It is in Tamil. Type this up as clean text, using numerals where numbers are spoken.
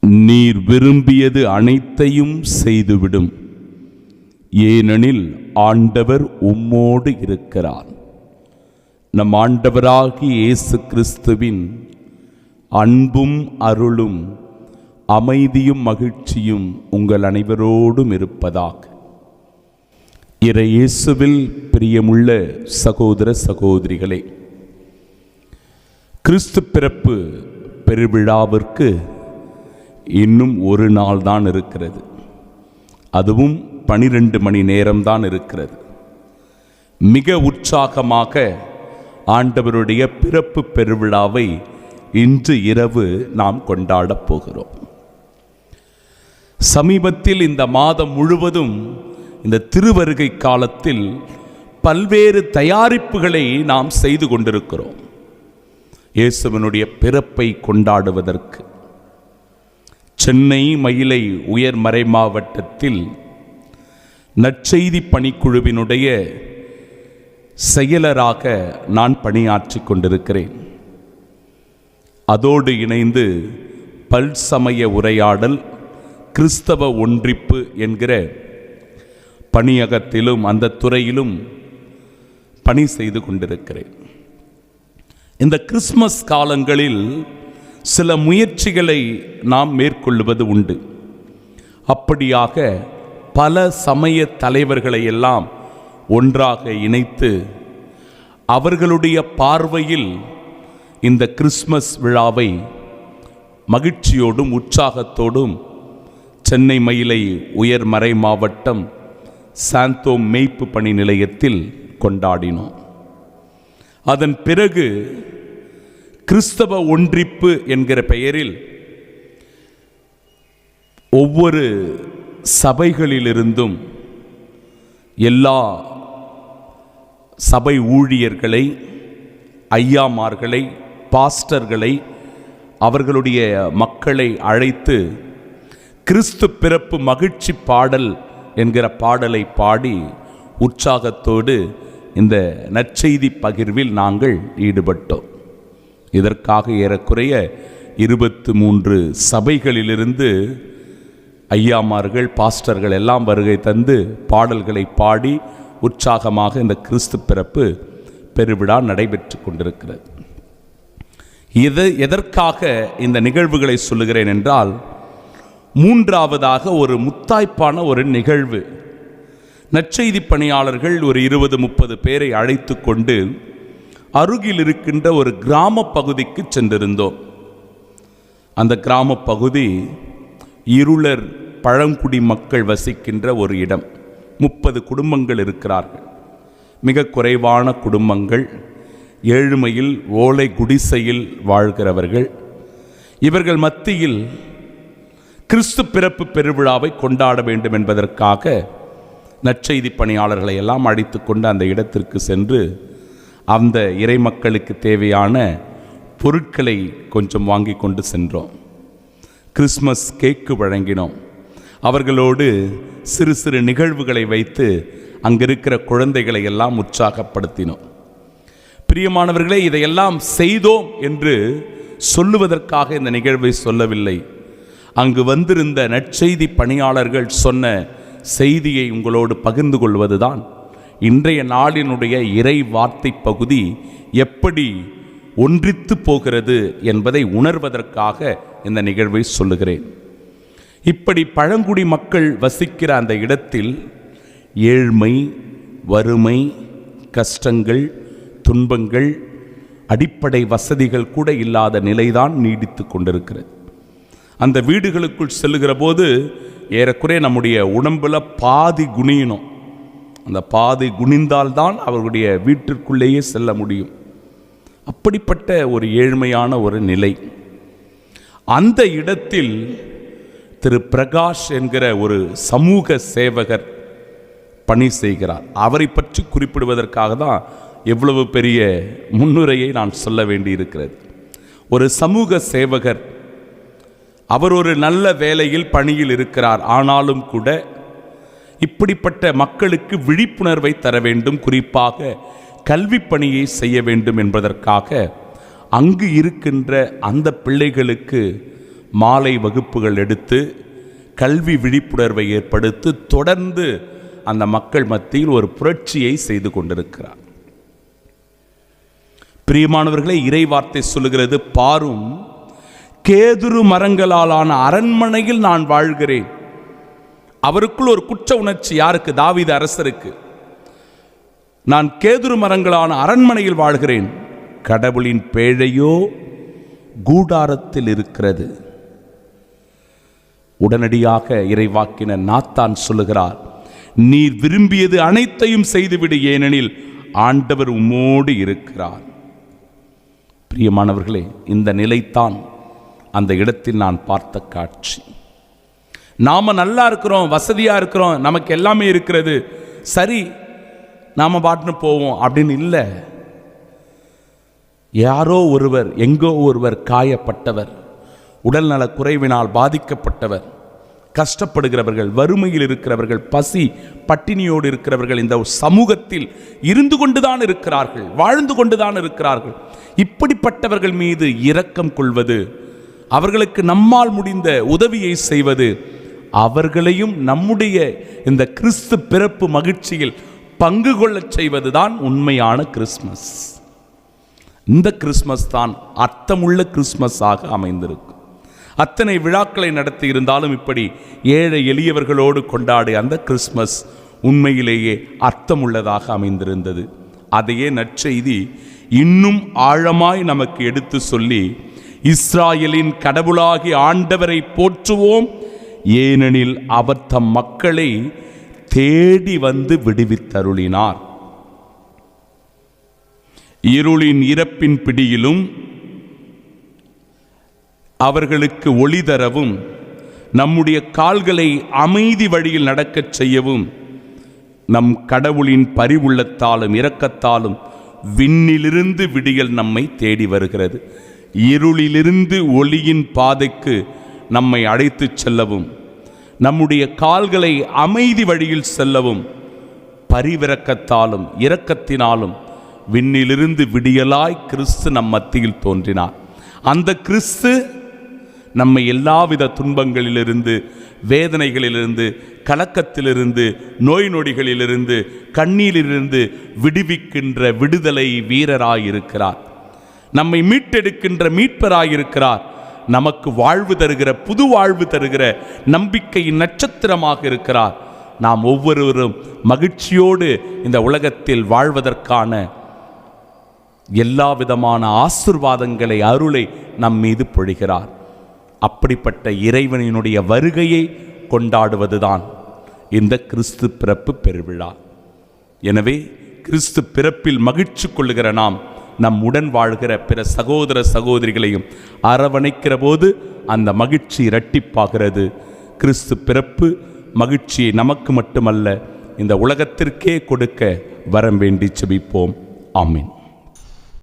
நீர் விரும்பியது அனைத்தையும் செய்துவிடும், ஏனெனில் ஆண்டவர் உம்மோடு இருக்கிறார். நம் ஆண்டவராகிய இயேசு கிறிஸ்துவின் அன்பும் அருளும் அமைதியும் மகிழ்ச்சியும் உங்கள் அனைவரோடும் இருப்பதாக. இறை இயேசுவில் பிரியமுள்ள சகோதர சகோதரிகளே, கிறிஸ்து பிறப்பு பெருவிழாவிற்கு இன்னும் ஒரு நாள் தான் இருக்கிறது. அதுவும் 12 மணி நேரம்தான் இருக்கிறது. மிக உற்சாகமாக ஆண்டவருடைய பிறப்பு பெருவிழாவை இன்று இரவு நாம் கொண்டாடப் போகிறோம். சமீபத்தில் இந்த மாதம் முழுவதும் இந்த திருவருகை காலத்தில் பல்வேறு தயாரிப்புகளை நாம் செய்து கொண்டிருக்கிறோம். இயேசுவினுடைய பிறப்பை கொண்டாடுவதற்கு சென்னை மயிலை உயர் மறை மாவட்டத்தில் நற்செய்தி பணிக்குழுவினுடைய செயலராக நான் பணியாற்றி கொண்டிருக்கிறேன். அதோடு இணைந்து பல்சமய உரையாடல் கிறிஸ்தவ ஒன்றிப்பு என்கிற பணியகத்திலும் அந்த துறையிலும் பணி செய்து கொண்டிருக்கிறேன். இந்த கிறிஸ்மஸ் காலங்களில் சில முயற்சிகளை நாம் மேற்கொள்வது உண்டு. அப்படியாக பல சமய தலைவர்களை எல்லாம் ஒன்றாக இணைத்து அவர்களுடைய பார்வையில் இந்த கிறிஸ்மஸ் விழாவை மகிழ்ச்சியோடும் உற்சாகத்தோடும் சென்னை மயிலை உயர் மறை மாவட்டம் சாந்தோ மேய்ப்பு பணி நிலையத்தில் கொண்டாடினோம். அதன் பிறகு கிறிஸ்தவ ஒன்றிப்பு என்கிற பெயரில் ஒவ்வொரு சபைகளிலிருந்தும் எல்லா சபை ஊழியர்களை, ஐயாமார்களை, பாஸ்டர்களை, அவர்களுடைய மக்களை அழைத்து கிறிஸ்து பிறப்பு மகிழ்ச்சி பாடல் என்கிற பாடலை பாடி உற்சாகத்தோடு இந்த நற்செய்தி பகிர்வில் நாங்கள் ஈடுபட்டோம். இதற்காக ஏறக்குறைய 23 சபைகளிலிருந்து ஐயாமார்கள், பாஸ்டர்கள் எல்லாம் வருகை தந்து பாடல்களை பாடி உற்சாகமாக இந்த கிறிஸ்து பிறப்பு பெருவிழா நடைபெற்று கொண்டிருக்கிறது. எதற்காக இந்த நிகழ்வுகளை சொல்லுகிறேன் என்றால், மூன்றாவதாக ஒரு முத்தாய்ப்பான ஒரு நிகழ்வு. நற்செய்தி பணியாளர்கள் ஒரு 20-30 பேரை அழைத்து கொண்டு அருகில் இருக்கின்ற ஒரு கிராம பகுதிக்கு சென்றிருந்தோம். அந்த கிராம பகுதி இருளர் பழங்குடி மக்கள் வசிக்கின்ற ஒரு இடம். 30 குடும்பங்கள் இருக்கிறார்கள். மிக குறைவான குடும்பங்கள், ஏழ்மையில் ஓலை குடிசையில் வாழ்கிறவர்கள். இவர்கள் மத்தியில் கிறிஸ்து பிறப்பு பெருவிழாவை கொண்டாட வேண்டும் என்பதற்காக நற்செய்தி பணியாளர்களை எல்லாம் அழைத்து கொண்டு அந்த இடத்திற்கு சென்று அந்த இறை மக்களுக்கு தேவையான பொருட்களை கொஞ்சம் வாங்கி கொண்டு சென்றோம். கிறிஸ்மஸ் கேக்கு வழங்கினோம். அவர்களோடு சிறு சிறு நிகழ்வுகளை வைத்து அங்கிருக்கிற குழந்தைகளை எல்லாம் உற்சாகப்படுத்தினோம். பிரியமானவர்களே, இதையெல்லாம் செய்தோம் என்று சொல்லுவதற்காக இந்த நிகழ்வை சொல்லவில்லை. அங்கு வந்திருந்த நற்செய்தி பணியாளர்கள் சொன்ன செய்தியை உங்களோடு பகிர்ந்து கொள்வதுதான் இன்றைய நாளினுடைய இறை வார்த்தை பகுதி எப்படி ஒன்றித்து போகிறது என்பதை உணர்வதற்காக இந்த நிகழ்வை சொல்லுகிறேன். இப்படி பழங்குடி மக்கள் வசிக்கிற அந்த இடத்தில் ஏழ்மை, வறுமை, கஷ்டங்கள், துன்பங்கள், அடிப்படை வசதிகள் கூட இல்லாத நிலைதான் நீடித்து கொண்டிருக்கிறது. அந்த வீடுகளுக்குள் செல்லுகிற போது ஏறக்குறைய நம்முடைய உடம்புல பாதி குனியணும். அந்த பாதி குனிந்தால்தான் அவர்களுடைய வீட்டிற்குள்ளேயே செல்ல முடியும். அப்படிப்பட்ட ஒரு ஏழ்மையான ஒரு நிலை. அந்த இடத்தில் திரு பிரகாஷ் என்கிற ஒரு சமூக சேவகர் பணி செய்கிறார். அவரை பற்றி குறிப்பிடுவதற்காக தான் எவ்வளவு பெரிய முன்னுரையை நான் சொல்ல வேண்டியிருக்கிறது. ஒரு சமூக சேவகர், அவர் ஒரு நல்ல வேலையில் பணியில் இருக்கிறார். ஆனாலும் கூட இப்படிப்பட்ட மக்களுக்கு விழிப்புணர்வை தர வேண்டும், குறிப்பாக கல்வி பணியை செய்ய வேண்டும் என்பதற்காக அங்கு இருக்கின்ற அந்த பிள்ளைகளுக்கு மாலை வகுப்புகள் எடுத்து கல்வி விழிப்புணர்வை ஏற்படுத்தி தொடர்ந்து அந்த மக்கள் மத்தியில் ஒரு புரட்சியை செய்து கொண்டிருக்கிறார். பிரியமானவர்களே, இறைவார்த்தை சொல்லுகிறது, பாரும் கேதுரு மரங்களாலான அரண்மனையில் நான் வாழ்கிறேன். அவருக்குள் ஒரு குற்ற உணர்ச்சி யாருக்கு? தாவீது அரசருக்கு. நான் கேதுரு மரங்களான அரண்மனையில் வாழ்கிறேன், கடவுளின் பேழையோ கூடாரத்தில் இருக்கிறது. உடனடியாக இறைவாக்கினர் நாத்தான் சொல்லுகிறார், நீர் விரும்பியது அனைத்தையும் செய்துவிடு, ஏனெனில் ஆண்டவர் உம்மோடு இருக்கிறார். பிரியமானவர்களே, இந்த நிலைத்தான் அந்த இடத்தில் நான் பார்த்த காட்சி. நாம நல்லா இருக்கிறோம், வசதியா இருக்கிறோம், நமக்கு எல்லாமே இருக்கிறது, சரி நாம பாட்டுன்னு போவோம் அப்படின்னு இல்லை. யாரோ ஒருவர், எங்கோ ஒருவர் காயப்பட்டவர், உடல்நல குறைவினால் பாதிக்கப்பட்டவர், கஷ்டப்படுகிறவர்கள், வறுமையில் இருக்கிறவர்கள், பசி பட்டினியோடு இருக்கிறவர்கள் இந்த சமூகத்தில் இருந்து கொண்டுதான் இருக்கிறார்கள், வாழ்ந்து கொண்டுதான் இருக்கிறார்கள். இப்படிப்பட்டவர்கள் மீது இரக்கம் கொள்வது, அவர்களுக்கு நம்மால் முடிந்த உதவியை செய்வது, அவர்களையும் நம்முடைய இந்த கிறிஸ்து பிறப்பு மகிழ்ச்சியில் பங்கு கொள்ளச் செய்வதுதான் உண்மையான கிறிஸ்மஸ். இந்த கிறிஸ்மஸ் தான் அர்த்தமுள்ள கிறிஸ்மஸாக அமைந்திருக்கும். அத்தனை விழாக்களை நடத்தி இருந்தாலும் இப்படி ஏழை எளியவர்களோடு கொண்டாடிய அந்த கிறிஸ்மஸ் உண்மையிலேயே அர்த்தமுள்ளதாக அமைந்திருந்தது. அதையே நற்செய்தி இன்னும் ஆழமாய் நமக்கு எடுத்து சொல்லி, இஸ்ராயலின் கடவுளாகி ஆண்டவரை போற்றுவோம், ஏனெனில் அவர் தம் மக்களை தேடி வந்து விடுவித்தருளினார். இருளின் இறப்பின் பிடியிலும் அவர்களுக்கு ஒளி தரவும், நம்முடைய கால்களை அமைதி வழியில் நடக்கச் செய்யவும், நம் கடவுளின் பரிவுள்ளத்தாலும் இரக்கத்தாலும் விண்ணிலிருந்து விடியல் நம்மை தேடி வருகிறது. இருளிலிருந்து ஒளியின் பாதைக்கு நம்மை அழைத்து செல்லவும், நம்முடைய கால்களை அமைதி வழியில் செல்லவும், பரிவிரக்கத்தாலும் இரக்கத்தினாலும் விண்ணிலிருந்து விடியலாய் கிறிஸ்து நம் மத்தியில் தோன்றினார். அந்த கிறிஸ்து நம்மை எல்லாவித துன்பங்களிலிருந்து, வேதனைகளிலிருந்து, கலக்கத்திலிருந்து, நோய் நொடிகளிலிருந்து, கண்ணீரிலிருந்து விடுவிக்கின்ற விடுதலை வீரராயிருக்கிறார். நம்மை மீட்டெடுக்கின்ற மீட்பராயிருக்கிறார். நமக்கு வாழ்வு தருகிற, புது வாழ்வு தருகிற நம்பிக்கையின் நட்சத்திரமாக இருக்கிறார். நாம் ஒவ்வொருவரும் மகிழ்ச்சியோடு இந்த உலகத்தில் வாழ்வதற்கான எல்லா விதமான ஆசீர்வாதங்களை, அருளை நம் மீது பொழிகிறார். அப்படிப்பட்ட இறைவனினுடைய வருகையை கொண்டாடுவதுதான் இந்த கிறிஸ்து பிறப்பு பெருவிழா. எனவே கிறிஸ்து பிறப்பில் மகிழ்ச்சி கொள்ளுகிற நாம் நம்முடன் வாழ்கிற பிற சகோதர சகோதரிகளையும் அரவணைக்கிற போது அந்த மகிழ்ச்சி இரட்டிப்பாகிறது. கிறிஸ்து பிறப்பு மகிழ்ச்சியை நமக்கு மட்டுமல்ல, இந்த உலகத்திற்கே கொடுக்க வரம் வேண்டி செபிப்போம். ஆமீன்.